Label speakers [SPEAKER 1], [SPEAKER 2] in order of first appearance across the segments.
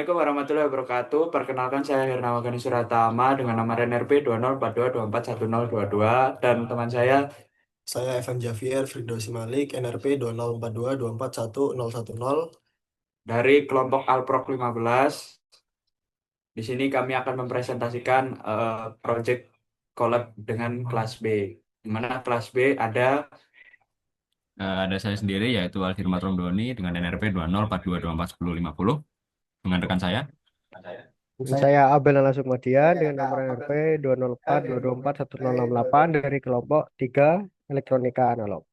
[SPEAKER 1] Assalamualaikum warahmatullahi wabarakatuh. Perkenalkan saya Hernawan Gani Suratama dengan nomor NRP 2042241022 dan teman
[SPEAKER 2] Saya Evan Javier Firdausi Malik, NRP 2042241110.
[SPEAKER 1] dari kelompok Alprok 15. Di sini kami akan mempresentasikan project collab dengan kelas B. Di mana kelas B ada
[SPEAKER 3] Ada saya sendiri yaitu Alfirma Tromdoni dengan NRP 2042241050 dengan rekan saya.
[SPEAKER 4] Saya Abel Nala Sukmadian dengan nomor NRP 204224168 dari kelompok 3 Elektronika Analog.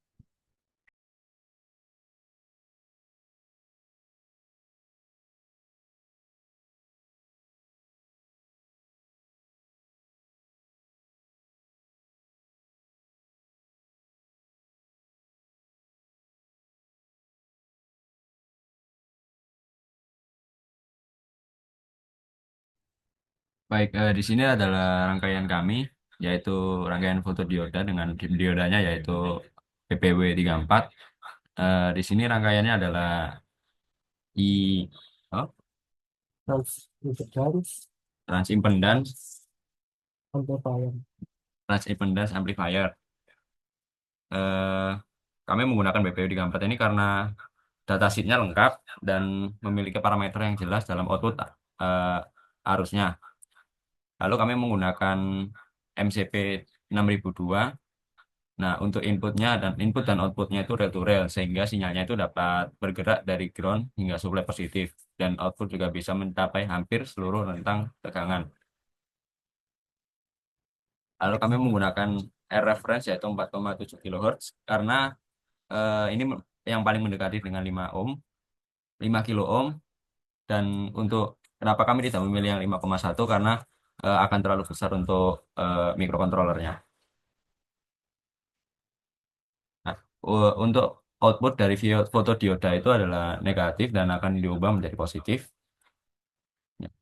[SPEAKER 3] Baik, di sini adalah rangkaian kami yaitu rangkaian fotodioda dengan diodanya yaitu PPW34. Di sini rangkaiannya adalah I oh,
[SPEAKER 4] Impedance
[SPEAKER 3] transimpedance
[SPEAKER 4] amplifier.
[SPEAKER 3] transimpedance amplifier. Eh, Kami menggunakan BPW34 ini karena datasheetnya lengkap dan memiliki parameter yang jelas dalam output arusnya. Lalu kami menggunakan MCP 6002. Nah, untuk input dan outputnya itu rel to rel sehingga sinyalnya itu dapat bergerak dari ground hingga suplai positif dan output juga bisa mencapai hampir seluruh rentang tegangan. Lalu kami menggunakan R reference yaitu 4,7 kHz karena ini yang paling mendekati dengan 5 ohm, 5 kilo ohm, dan untuk kenapa kami tidak memilih yang 5,1 karena akan terlalu besar untuk mikrokontrolernya. Nah, untuk output dari fotodioda itu adalah negatif dan akan diubah menjadi positif. Ya.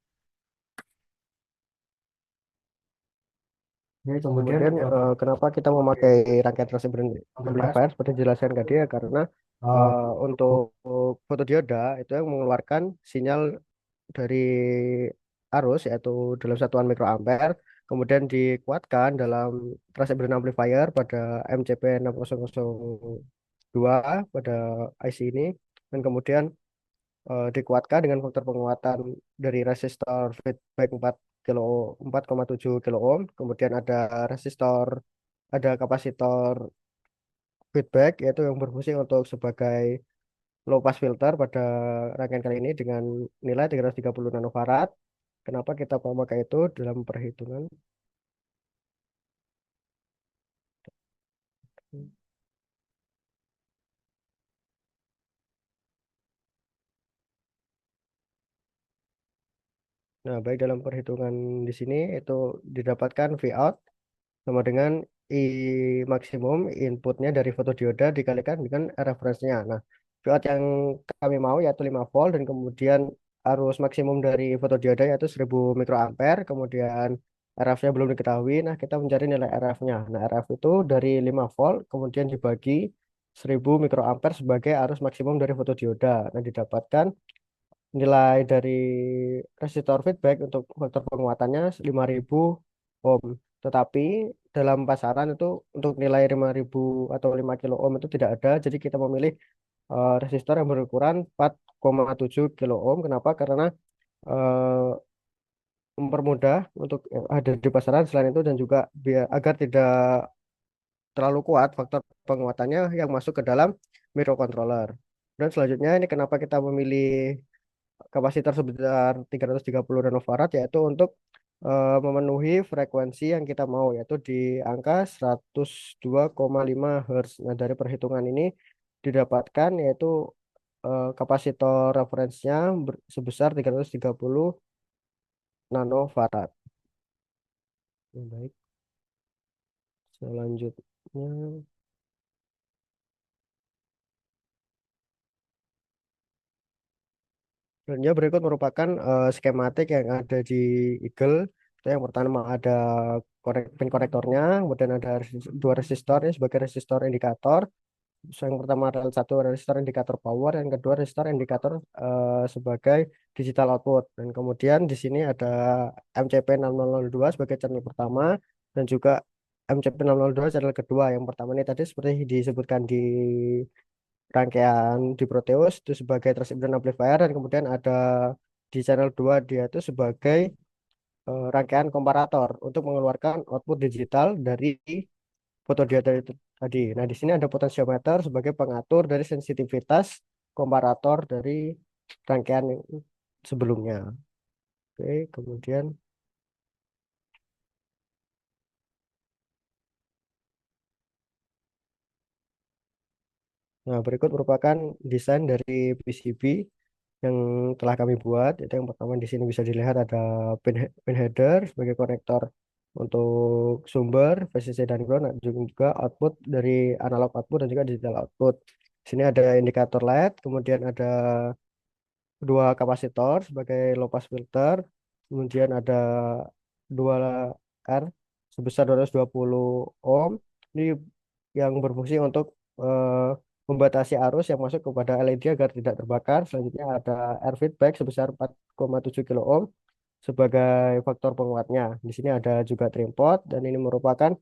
[SPEAKER 4] Kemudian kenapa kita memakai rangkaian transceiver amplifier seperti dijelaskan tadi ya karena untuk fotodioda itu yang mengeluarkan sinyal dari arus yaitu dalam satuan mikroampere kemudian dikuatkan dalam transceiver amplifier pada MCP 6002 pada IC ini dan kemudian dikuatkan dengan faktor penguatan dari resistor feedback 4,7 kilo ohm, kemudian ada kapasitor feedback yaitu yang berfungsi untuk sebagai low pass filter pada rangkaian kali ini dengan nilai 330 nanofarad. Kenapa kita memakai itu dalam perhitungan? Nah, baik dalam perhitungan di sini itu didapatkan V out sama dengan I maksimum inputnya dari fotodioda dikalikan dengan referensinya. Nah, Vout yang kami mau yaitu 5 volt dan kemudian arus maksimum dari fotodioda yaitu 1000 mikroampere, kemudian RF-nya belum diketahui. Nah, kita mencari nilai RF-nya. Nah, RF itu dari 5 volt kemudian dibagi 1000 mikroampere sebagai arus maksimum dari fotodioda. Nah, didapatkan nilai dari resistor feedback untuk faktor penguatannya 5000 ohm. Tetapi dalam pasaran itu untuk nilai 5000 atau 5 kilo ohm itu tidak ada. Jadi kita memilih resistor yang berukuran 4,7 kilo ohm. Kenapa? Karena eh, mempermudah untuk ada di pasaran selain itu dan juga biar agar tidak terlalu kuat faktor penguatannya yang masuk ke dalam microcontroller. Dan selanjutnya ini kenapa kita memilih kapasitor sebesar 330 nanofarad yaitu untuk memenuhi frekuensi yang kita mau yaitu di angka 102,5 Hz. Nah, dari perhitungan ini didapatkan yaitu kapasitor referensinya sebesar 330 nanofarad. Baik, selanjutnya selanjutnya berikut merupakan skematik yang ada di Eagle. Itu yang pertama ada pin konektornya, kemudian ada dua resistor ini sebagai resistor indikator. Yang pertama adalah satu resistor indikator power, yang kedua resistor indikator sebagai digital output. Dan kemudian di sini ada MCP6002 sebagai channel pertama dan juga MCP602 channel kedua. Yang pertama ini tadi seperti disebutkan di rangkaian di Proteus itu sebagai transition amplifier, dan kemudian ada di channel 2 dia itu sebagai rangkaian komparator untuk mengeluarkan output digital dari fotodioda itu tadi. Nah, di sini ada potensiometer sebagai pengatur dari sensitivitas komparator dari rangkaian yang sebelumnya. Oke, kemudian nah berikut merupakan desain dari PCB yang telah kami buat. Itu yang pertama di sini bisa dilihat ada pin header sebagai konektor untuk sumber VCC dan ground, dan juga output dari analog output dan juga digital output. Di sini ada indikator LED, kemudian ada dua kapasitor sebagai low pass filter, kemudian ada dua R sebesar 220 ohm. Ini yang berfungsi untuk membatasi arus yang masuk kepada LED agar tidak terbakar. Selanjutnya ada air feedback sebesar 4,7 kilo ohm sebagai faktor penguatnya. Di sini ada juga trim pot, dan ini merupakan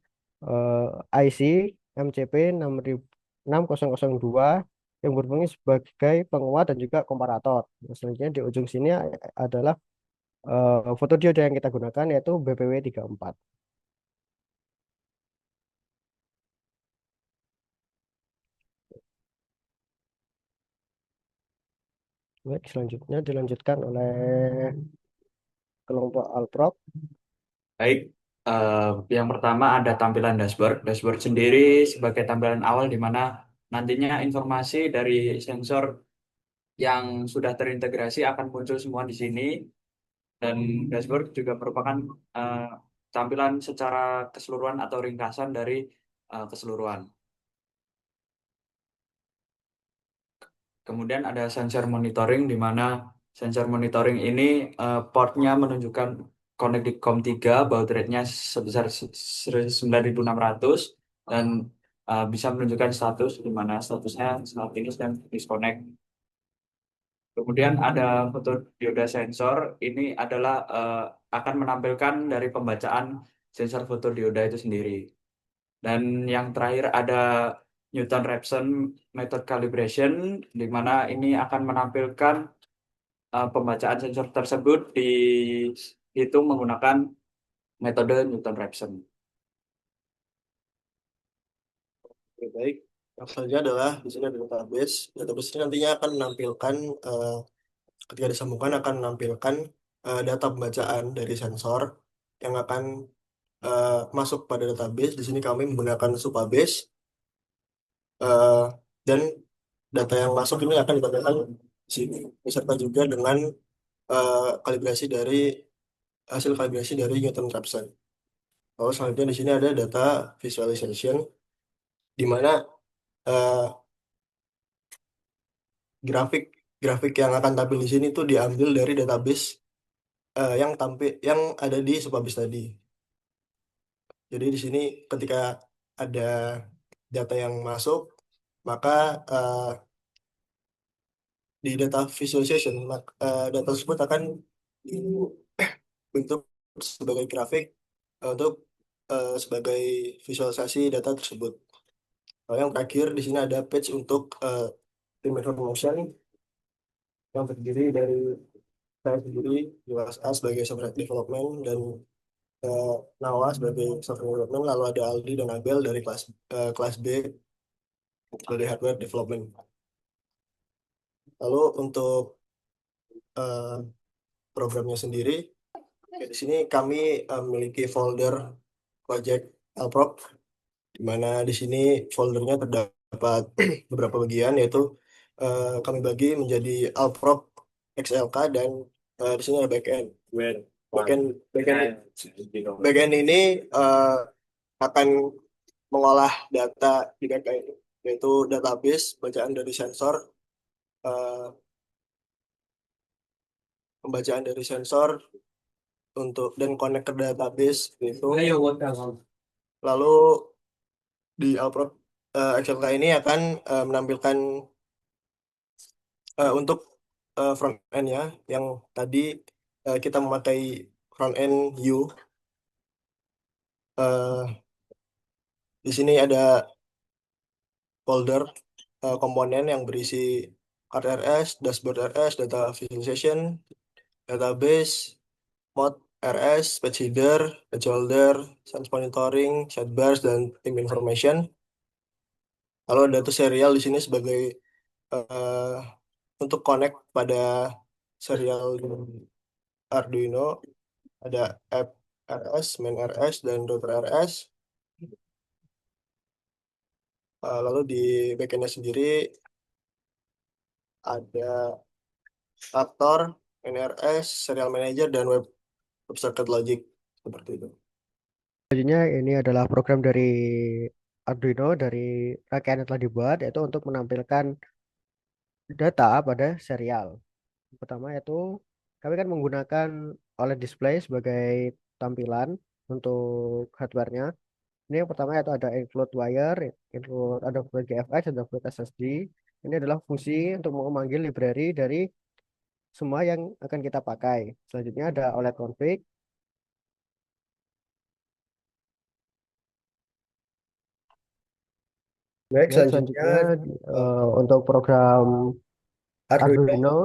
[SPEAKER 4] IC MCP 6002 yang berfungsi sebagai penguat dan juga komparator. Nah, selanjutnya di ujung sini adalah fotodiode yang kita gunakan, yaitu BPW34. Baik, selanjutnya dilanjutkan oleh kelompok Alprop.
[SPEAKER 1] Baik, yang pertama ada tampilan dashboard. Dashboard sendiri sebagai tampilan awal di mana nantinya informasi dari sensor yang sudah terintegrasi akan muncul semua di sini. Dan dashboard juga merupakan eh, tampilan secara keseluruhan atau ringkasan dari keseluruhan. Kemudian ada sensor monitoring di mana sensor monitoring ini portnya menunjukkan connect di COM3, baud rate-nya sebesar 9600 dan bisa menunjukkan status di mana statusnya saat ini sedang disconnect. Kemudian ada fotodioda sensor, ini adalah akan menampilkan dari pembacaan sensor fotodioda itu sendiri. Dan yang terakhir ada Newton-Raphson method calibration, di mana ini akan menampilkan pembacaan sensor tersebut dihitung menggunakan metode Newton-Raphson.
[SPEAKER 2] Oke, baik. Yang selanjutnya adalah di sini ada database. Database ini nantinya akan menampilkan ketika disambungkan akan menampilkan data pembacaan dari sensor yang akan masuk pada database. Di sini kami menggunakan Supabase eh, dan data yang masuk ini akan ditampilkan di sini beserta juga dengan kalibrasi dari hasil kalibrasi dari Newton-Raphson. Lalu selanjutnya di sini ada data visualization di mana eh, grafik grafik yang akan tampil di sini tuh diambil dari database yang ada di Supabase tadi. Jadi di sini ketika ada data yang masuk, maka eh, di data visualization data tersebut akan dibentuk sebagai grafik untuk sebagai visualisasi data tersebut. Lalu yang terakhir di sini ada page untuk tim information yang terdiri dari saya sendiri, Joas A sebagai software development, dan eh, Nawa sebagai software development, lalu ada Aldi dan Abel dari kelas B sebagai hardware development. Lalu untuk eh, programnya sendiri, ya, di sini kami memiliki folder project Alprop, di mana di sini foldernya terdapat beberapa bagian, yaitu kami bagi menjadi Alprop XLK, dan di sini ada backend. Backend, backend, backend ini akan mengolah data di backend, yaitu database, bacaan dari sensor, eh, pembacaan dari sensor untuk dan connect ke database itu. Lalu di Alprop XLK ini akan menampilkan untuk front end ya, yang tadi kita memakai front end Vue. Eh, di sini ada folder komponen yang berisi card RS, dashboard RS, data visualization, database, mode RS, page header, page holder, sense monitoring, sidebars, dan team information. Lalu ada tuh serial di sini sebagai eh, untuk connect pada serial di Arduino. Ada app RS, main RS, dan router RS. Lalu di backendnya sendiri ada aktor, main RS, serial manager, dan web circuit logic seperti itu.
[SPEAKER 4] Selanjutnya ini adalah program dari Arduino dari rangkaian yang telah dibuat yaitu untuk menampilkan data pada serial. Yang pertama yaitu kami kan menggunakan OLED display sebagai tampilan untuk hardware-nya. Ini yang pertama yaitu ada include wire, include ada GFX, ada SSD. Ini adalah fungsi untuk memanggil library dari semua yang akan kita pakai. Selanjutnya ada OLED config.
[SPEAKER 2] Baik,
[SPEAKER 4] Dan
[SPEAKER 2] selanjutnya
[SPEAKER 4] selanjutnya untuk program
[SPEAKER 2] Arduino
[SPEAKER 4] Arduino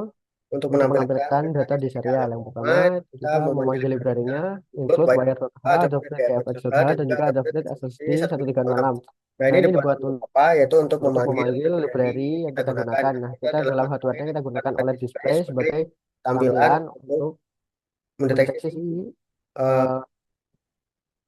[SPEAKER 2] untuk
[SPEAKER 4] untuk
[SPEAKER 2] menampilkan
[SPEAKER 4] menampilkan
[SPEAKER 2] data
[SPEAKER 4] data
[SPEAKER 2] di
[SPEAKER 4] di
[SPEAKER 2] serial.
[SPEAKER 4] serial.
[SPEAKER 2] Yang
[SPEAKER 4] Yang
[SPEAKER 2] pertama,
[SPEAKER 4] pertama
[SPEAKER 2] kita
[SPEAKER 4] kita
[SPEAKER 2] memanggil
[SPEAKER 4] memanggil
[SPEAKER 2] library-nya
[SPEAKER 4] library-nya
[SPEAKER 2] include
[SPEAKER 4] include
[SPEAKER 2] wire
[SPEAKER 4] wire.h,
[SPEAKER 2] ada
[SPEAKER 4] Adafruit
[SPEAKER 2] GFX
[SPEAKER 4] GFX.h,
[SPEAKER 2] dan
[SPEAKER 4] dan
[SPEAKER 2] juga
[SPEAKER 4] juga
[SPEAKER 2] ada
[SPEAKER 4] Adafruit
[SPEAKER 2] SSD
[SPEAKER 4] SSD
[SPEAKER 2] 1356.
[SPEAKER 4] 1356.
[SPEAKER 2] Nah,
[SPEAKER 4] Nah
[SPEAKER 2] ini
[SPEAKER 4] ini
[SPEAKER 2] dibuat
[SPEAKER 4] dibuat
[SPEAKER 2] untuk apa? Yaitu untuk
[SPEAKER 4] untuk
[SPEAKER 2] memanggil
[SPEAKER 4] memanggil
[SPEAKER 2] library
[SPEAKER 4] library
[SPEAKER 2] yang
[SPEAKER 4] yang
[SPEAKER 2] kita
[SPEAKER 4] kita
[SPEAKER 2] gunakan.
[SPEAKER 4] gunakan.
[SPEAKER 2] Nah,
[SPEAKER 4] Nah
[SPEAKER 2] kita
[SPEAKER 4] kita
[SPEAKER 2] dalam
[SPEAKER 4] dalam
[SPEAKER 2] hardware
[SPEAKER 4] hardware-nya
[SPEAKER 2] kita
[SPEAKER 4] kita
[SPEAKER 2] gunakan
[SPEAKER 4] gunakan
[SPEAKER 2] OLED
[SPEAKER 4] OLED
[SPEAKER 2] display
[SPEAKER 4] display
[SPEAKER 2] sebagai
[SPEAKER 4] sebagai
[SPEAKER 2] tampilan
[SPEAKER 4] tampilan
[SPEAKER 2] untuk
[SPEAKER 4] untuk
[SPEAKER 2] mendeteksi
[SPEAKER 4] mendeteksi
[SPEAKER 2] eh,
[SPEAKER 4] eh,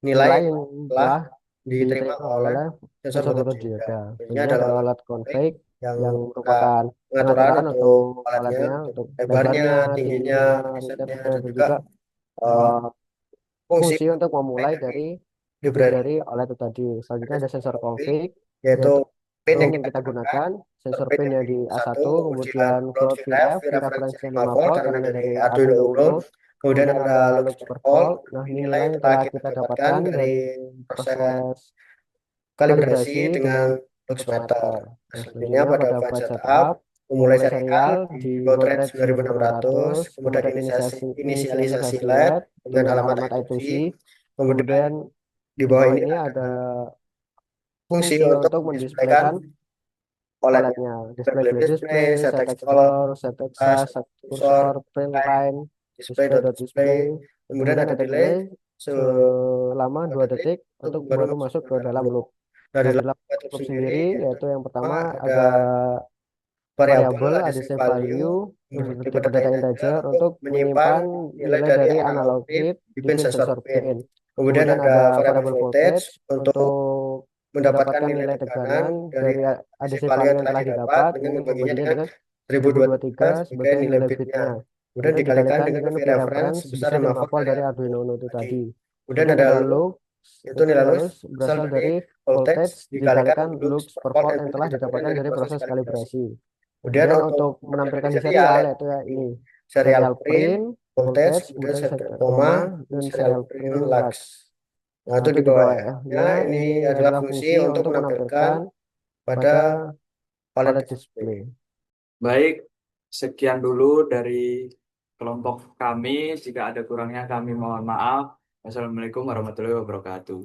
[SPEAKER 2] nilai
[SPEAKER 4] nilai
[SPEAKER 2] yang
[SPEAKER 4] yang
[SPEAKER 2] telah
[SPEAKER 4] telah
[SPEAKER 2] diterima
[SPEAKER 4] diterima
[SPEAKER 2] oleh
[SPEAKER 4] oleh
[SPEAKER 2] sensor
[SPEAKER 4] sensor
[SPEAKER 2] fotodioda.
[SPEAKER 4] fotodioda.
[SPEAKER 2] Ini
[SPEAKER 4] Selanjutnya
[SPEAKER 2] adalah
[SPEAKER 4] ada
[SPEAKER 2] alat
[SPEAKER 4] alat
[SPEAKER 2] config
[SPEAKER 4] config
[SPEAKER 2] yang
[SPEAKER 4] yang
[SPEAKER 2] merupakan
[SPEAKER 4] merupakan
[SPEAKER 2] pengaturan
[SPEAKER 4] pengaturan
[SPEAKER 2] untuk
[SPEAKER 4] untuk
[SPEAKER 2] alatnya,
[SPEAKER 4] alatnya,
[SPEAKER 2] untuk
[SPEAKER 4] untuk
[SPEAKER 2] lebarnya,
[SPEAKER 4] lebarnya,
[SPEAKER 2] tingginya,
[SPEAKER 4] tingginya,
[SPEAKER 2] resetnya,
[SPEAKER 4] resetnya,
[SPEAKER 2] dan
[SPEAKER 4] dan
[SPEAKER 2] juga
[SPEAKER 4] juga
[SPEAKER 2] eh,
[SPEAKER 4] eh,
[SPEAKER 2] fungsi
[SPEAKER 4] fungsi untuk
[SPEAKER 2] mulai
[SPEAKER 4] memulai
[SPEAKER 2] dari
[SPEAKER 4] dari
[SPEAKER 2] library.
[SPEAKER 4] library OLED itu tadi. Selanjutnya
[SPEAKER 2] Ada
[SPEAKER 4] ada
[SPEAKER 2] sensor
[SPEAKER 4] sensor
[SPEAKER 2] config,
[SPEAKER 4] config,
[SPEAKER 2] yaitu
[SPEAKER 4] yaitu
[SPEAKER 2] pin
[SPEAKER 4] pin
[SPEAKER 2] yang
[SPEAKER 4] yang
[SPEAKER 2] kita
[SPEAKER 4] kita
[SPEAKER 2] gunakan,
[SPEAKER 4] gunakan,
[SPEAKER 2] sensor
[SPEAKER 4] sensor
[SPEAKER 2] pin
[SPEAKER 4] pin
[SPEAKER 2] yang
[SPEAKER 4] yang
[SPEAKER 2] di
[SPEAKER 4] di
[SPEAKER 2] satu,
[SPEAKER 4] A1,
[SPEAKER 2] kemudian
[SPEAKER 4] kemudian
[SPEAKER 2] float
[SPEAKER 4] float
[SPEAKER 2] VREF,
[SPEAKER 4] VREF,
[SPEAKER 2] referensinya
[SPEAKER 4] referensinya
[SPEAKER 2] 5
[SPEAKER 4] 5
[SPEAKER 2] volt
[SPEAKER 4] volt,
[SPEAKER 2] karena
[SPEAKER 4] ininya
[SPEAKER 2] dari
[SPEAKER 4] dari
[SPEAKER 2] Arduino
[SPEAKER 4] Arduino
[SPEAKER 2] Uno.
[SPEAKER 4] Uno,
[SPEAKER 2] Kemudian
[SPEAKER 4] kemudian
[SPEAKER 2] ada
[SPEAKER 4] ada
[SPEAKER 2] lux
[SPEAKER 4] lux
[SPEAKER 2] per
[SPEAKER 4] per
[SPEAKER 2] volt.
[SPEAKER 4] volt. Nah,
[SPEAKER 2] Ini
[SPEAKER 4] ini
[SPEAKER 2] nilai
[SPEAKER 4] nilai
[SPEAKER 2] yang
[SPEAKER 4] yang
[SPEAKER 2] telah
[SPEAKER 4] telah
[SPEAKER 2] kita
[SPEAKER 4] kita
[SPEAKER 2] dapatkan
[SPEAKER 4] dapatkan
[SPEAKER 2] dari
[SPEAKER 4] dari
[SPEAKER 2] proses
[SPEAKER 4] proses
[SPEAKER 2] kalibrasi
[SPEAKER 4] kalibrasi
[SPEAKER 2] dengan
[SPEAKER 4] dengan
[SPEAKER 2] luxmeter.
[SPEAKER 4] luxmeter.
[SPEAKER 2] Nah,
[SPEAKER 4] Nah,
[SPEAKER 2] selanjutnya
[SPEAKER 4] selanjutnya
[SPEAKER 2] pada
[SPEAKER 4] pada
[SPEAKER 2] flight
[SPEAKER 4] flight
[SPEAKER 2] setup,
[SPEAKER 4] setup,
[SPEAKER 2] memulai
[SPEAKER 4] memulai
[SPEAKER 2] serial
[SPEAKER 4] serial
[SPEAKER 2] di
[SPEAKER 4] di
[SPEAKER 2] baud
[SPEAKER 4] baud
[SPEAKER 2] rate
[SPEAKER 4] rate
[SPEAKER 2] 9600,
[SPEAKER 4] 9600,
[SPEAKER 2] kemudian
[SPEAKER 4] kemudian
[SPEAKER 2] inisialisasi
[SPEAKER 4] inisialisasi
[SPEAKER 2] LED
[SPEAKER 4] LED
[SPEAKER 2] dengan
[SPEAKER 4] dengan
[SPEAKER 2] alamat
[SPEAKER 4] alamat
[SPEAKER 2] I2C,
[SPEAKER 4] I2C,
[SPEAKER 2] kemudian
[SPEAKER 4] kemudian
[SPEAKER 2] di
[SPEAKER 4] di
[SPEAKER 2] bawah
[SPEAKER 4] bawah
[SPEAKER 2] ini
[SPEAKER 4] ini
[SPEAKER 2] ada
[SPEAKER 4] ada
[SPEAKER 2] fungsi
[SPEAKER 4] fungsi
[SPEAKER 2] untuk
[SPEAKER 4] untuk
[SPEAKER 2] mendisplaykan
[SPEAKER 4] mendisplaykan
[SPEAKER 2] OLED-nya.
[SPEAKER 4] OLED-nya, display
[SPEAKER 2] Display
[SPEAKER 4] flash
[SPEAKER 2] display,
[SPEAKER 4] display,
[SPEAKER 2] set
[SPEAKER 4] set
[SPEAKER 2] text color,
[SPEAKER 4] color, set
[SPEAKER 2] flash,
[SPEAKER 4] exas, set
[SPEAKER 2] cursor,
[SPEAKER 4] cursor, print
[SPEAKER 2] line,
[SPEAKER 4] line,
[SPEAKER 2] display
[SPEAKER 4] display
[SPEAKER 2] dot
[SPEAKER 4] dot
[SPEAKER 2] display.
[SPEAKER 4] display,
[SPEAKER 2] Kemudian
[SPEAKER 4] kemudian
[SPEAKER 2] ada
[SPEAKER 4] ada
[SPEAKER 2] delay
[SPEAKER 4] delay selama
[SPEAKER 2] 2
[SPEAKER 4] 2
[SPEAKER 2] detik
[SPEAKER 4] detik
[SPEAKER 2] untuk
[SPEAKER 4] untuk
[SPEAKER 2] baru
[SPEAKER 4] baru
[SPEAKER 2] masuk
[SPEAKER 4] masuk
[SPEAKER 2] ke
[SPEAKER 4] ke
[SPEAKER 2] dalam
[SPEAKER 4] dalam
[SPEAKER 2] loop.
[SPEAKER 4] loop.
[SPEAKER 2] Nah, di
[SPEAKER 4] Nah, di
[SPEAKER 2] dalam
[SPEAKER 4] dalam
[SPEAKER 2] loop
[SPEAKER 4] loop
[SPEAKER 2] sendiri
[SPEAKER 4] sendiri
[SPEAKER 2] yaitu
[SPEAKER 4] yaitu yang
[SPEAKER 2] pertama
[SPEAKER 4] pertama
[SPEAKER 2] ada
[SPEAKER 4] ada
[SPEAKER 2] variabel,
[SPEAKER 4] variabel,
[SPEAKER 2] ada
[SPEAKER 4] ada
[SPEAKER 2] save
[SPEAKER 4] save
[SPEAKER 2] value
[SPEAKER 4] value,
[SPEAKER 2] bertipe
[SPEAKER 4] tipe
[SPEAKER 2] data
[SPEAKER 4] data
[SPEAKER 2] integer
[SPEAKER 4] integer
[SPEAKER 2] untuk
[SPEAKER 4] untuk
[SPEAKER 2] menyimpan
[SPEAKER 4] menyimpan
[SPEAKER 2] nilai
[SPEAKER 4] nilai
[SPEAKER 2] dari
[SPEAKER 4] dari
[SPEAKER 2] analog
[SPEAKER 4] analog
[SPEAKER 2] bit
[SPEAKER 4] bit
[SPEAKER 2] di
[SPEAKER 4] di
[SPEAKER 2] pin
[SPEAKER 4] pin
[SPEAKER 2] sensor
[SPEAKER 4] sensor
[SPEAKER 2] pin.
[SPEAKER 4] pin.
[SPEAKER 2] Kemudian
[SPEAKER 4] Kemudian
[SPEAKER 2] ada
[SPEAKER 4] ada
[SPEAKER 2] variabel
[SPEAKER 4] variable
[SPEAKER 2] voltage
[SPEAKER 4] voltage
[SPEAKER 2] untuk
[SPEAKER 4] untuk
[SPEAKER 2] mendapatkan
[SPEAKER 4] mendapatkan
[SPEAKER 2] nilai
[SPEAKER 4] nilai
[SPEAKER 2] tekanan
[SPEAKER 4] tekanan
[SPEAKER 2] dari
[SPEAKER 4] dari
[SPEAKER 2] save
[SPEAKER 4] ADC
[SPEAKER 2] value
[SPEAKER 4] value
[SPEAKER 2] yang
[SPEAKER 4] yang
[SPEAKER 2] telah
[SPEAKER 4] telah
[SPEAKER 2] didapat
[SPEAKER 4] didapat
[SPEAKER 2] dengan
[SPEAKER 4] dengan
[SPEAKER 2] membaginya
[SPEAKER 4] membaginya
[SPEAKER 2] dengan
[SPEAKER 4] dengan
[SPEAKER 2] 1023
[SPEAKER 4] 1023
[SPEAKER 2] sebagai
[SPEAKER 4] sebagai
[SPEAKER 2] nilai
[SPEAKER 4] nilai
[SPEAKER 2] bitnya.
[SPEAKER 4] bitnya.
[SPEAKER 2] Kemudian
[SPEAKER 4] Kemudian
[SPEAKER 2] dikalikan
[SPEAKER 4] dikalikan
[SPEAKER 2] dengan
[SPEAKER 4] dengan
[SPEAKER 2] V
[SPEAKER 4] V
[SPEAKER 2] reference
[SPEAKER 4] reference
[SPEAKER 2] sebesar
[SPEAKER 4] sebesar
[SPEAKER 2] 5
[SPEAKER 4] 5
[SPEAKER 2] volt
[SPEAKER 4] volt
[SPEAKER 2] dari
[SPEAKER 4] dari
[SPEAKER 2] Arduino
[SPEAKER 4] Arduino Uno itu
[SPEAKER 2] tadi.
[SPEAKER 4] tadi.
[SPEAKER 2] Kemudian
[SPEAKER 4] Kemudian
[SPEAKER 2] ada
[SPEAKER 4] ada
[SPEAKER 2] loop,
[SPEAKER 4] lux,
[SPEAKER 2] itu
[SPEAKER 4] itu
[SPEAKER 2] nilai
[SPEAKER 4] nilai
[SPEAKER 2] lux
[SPEAKER 4] lux
[SPEAKER 2] berasal
[SPEAKER 4] berasal
[SPEAKER 2] dari
[SPEAKER 4] dari
[SPEAKER 2] voltage
[SPEAKER 4] voltage
[SPEAKER 2] dikalikan
[SPEAKER 4] dikalikan
[SPEAKER 2] lux
[SPEAKER 4] lux
[SPEAKER 2] per
[SPEAKER 4] per
[SPEAKER 2] volt
[SPEAKER 4] volt
[SPEAKER 2] yang
[SPEAKER 4] yang
[SPEAKER 2] telah
[SPEAKER 4] telah
[SPEAKER 2] didapatkan
[SPEAKER 4] didapatkan
[SPEAKER 2] dari
[SPEAKER 4] dari
[SPEAKER 2] proses
[SPEAKER 4] proses
[SPEAKER 2] kalibrasi.
[SPEAKER 4] kalibrasi.
[SPEAKER 2] Kemudian
[SPEAKER 4] Kemudian
[SPEAKER 2] untuk
[SPEAKER 4] untuk
[SPEAKER 2] menampilkan
[SPEAKER 4] menampilkan
[SPEAKER 2] di
[SPEAKER 4] di
[SPEAKER 2] serial
[SPEAKER 4] serial
[SPEAKER 2] ya,
[SPEAKER 4] yaitu ya ini
[SPEAKER 2] serial
[SPEAKER 4] serial
[SPEAKER 2] print,
[SPEAKER 4] print,
[SPEAKER 2] voltage,
[SPEAKER 4] voltage,
[SPEAKER 2] kemudian
[SPEAKER 4] kemudian
[SPEAKER 2] set
[SPEAKER 4] set
[SPEAKER 2] koma,
[SPEAKER 4] koma,
[SPEAKER 2] dan
[SPEAKER 4] dan
[SPEAKER 2] serial
[SPEAKER 4] serial
[SPEAKER 2] print
[SPEAKER 4] print
[SPEAKER 2] lux.
[SPEAKER 4] lux.
[SPEAKER 2] Nah,
[SPEAKER 4] Nah,
[SPEAKER 2] itu
[SPEAKER 4] itu
[SPEAKER 2] di
[SPEAKER 4] di
[SPEAKER 2] bawahnya
[SPEAKER 4] bawahnya
[SPEAKER 2] ini
[SPEAKER 4] ini
[SPEAKER 2] adalah
[SPEAKER 4] adalah
[SPEAKER 2] fungsi
[SPEAKER 4] fungsi
[SPEAKER 2] untuk
[SPEAKER 4] untuk
[SPEAKER 2] menampilkan
[SPEAKER 4] menampilkan
[SPEAKER 2] pada
[SPEAKER 4] pada
[SPEAKER 2] OLED
[SPEAKER 4] OLED
[SPEAKER 2] display.
[SPEAKER 4] display.
[SPEAKER 1] Baik, sekian dulu dari kelompok kami. Jika ada kurangnya kami mohon maaf. Wassalamualaikum warahmatullahi wabarakatuh.